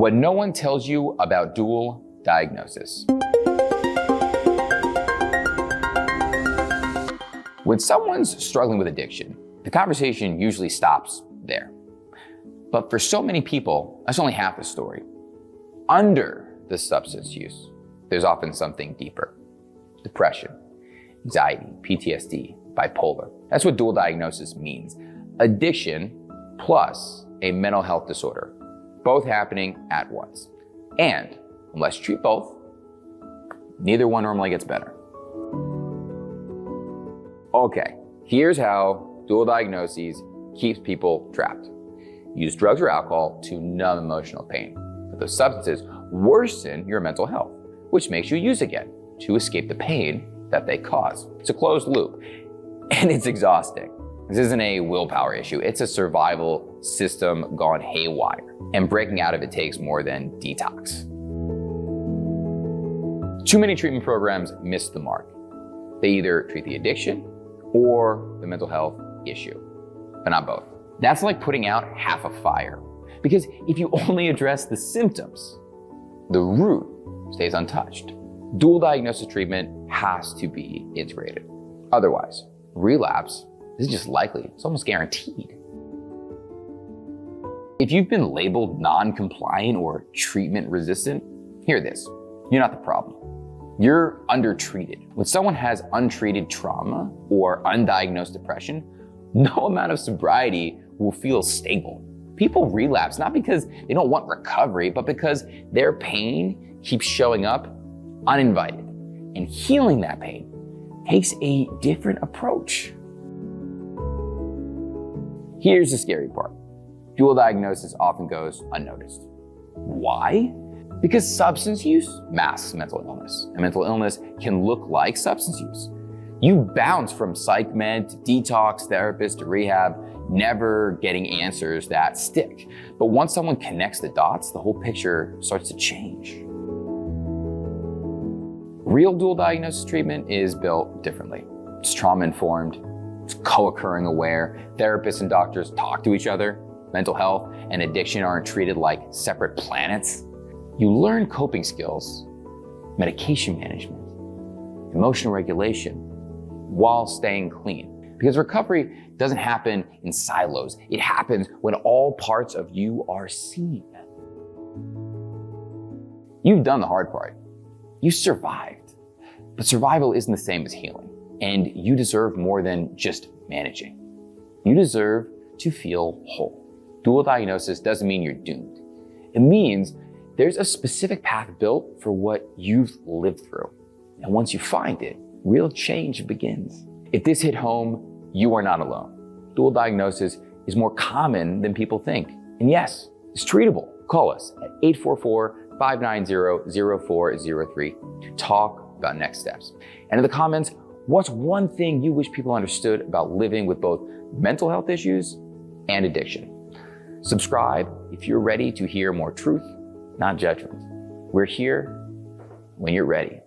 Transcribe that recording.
What no one tells you about dual diagnosis. When someone's struggling with addiction, the conversation usually stops there. But for so many people, that's only half the story. Under the substance use, there's often something deeper. Depression, anxiety, PTSD, bipolar. That's what dual diagnosis means. Addiction plus a mental health disorder, both happening at once. And unless you treat both, neither one normally gets better. Okay, here's how dual diagnoses keeps people trapped. Use drugs or alcohol to numb emotional pain. But those substances worsen your mental health, which makes you use again to escape the pain that they cause. It's a closed loop, and it's exhausting. This isn't a willpower issue, it's a survival system gone haywire. And breaking out of it takes more than detox. Too many treatment programs miss the mark. They either treat the addiction or the mental health issue, but not both. That's like putting out half a fire. Because if you only address the symptoms, the root stays untouched. Dual diagnosis treatment has to be integrated. Otherwise, relapse is just likely, it's almost guaranteed. If you've been labeled non-compliant or treatment resistant, hear this, you're not the problem. You're undertreated. When someone has untreated trauma or undiagnosed depression, no amount of sobriety will feel stable. People relapse not because they don't want recovery, but because their pain keeps showing up uninvited. And healing that pain takes a different approach. Here's the scary part. Dual diagnosis often goes unnoticed. Why? Because substance use masks mental illness, and mental illness can look like substance use. You bounce from psych med to detox therapist to rehab, never getting answers that stick. But once someone connects the dots, the whole picture starts to change. Real dual diagnosis treatment is built differently. It's trauma-informed, it's co-occurring aware. Therapists and doctors talk to each other. Mental health and addiction aren't treated like separate planets. You learn coping skills, medication management, emotional regulation, while staying clean. Because recovery doesn't happen in silos. It happens when all parts of you are seen. You've done the hard part. You survived. But survival isn't the same as healing. And you deserve more than just managing. You deserve to feel whole. Dual diagnosis doesn't mean you're doomed. It means there's a specific path built for what you've lived through. And once you find it, real change begins. If this hit home, you are not alone. Dual diagnosis is more common than people think. And yes, it's treatable. Call us at 844-590-0403 to talk about next steps. And in the comments, what's one thing you wish people understood about living with both mental health issues and addiction? Subscribe if you're ready to hear more truth, not judgment. We're here when you're ready.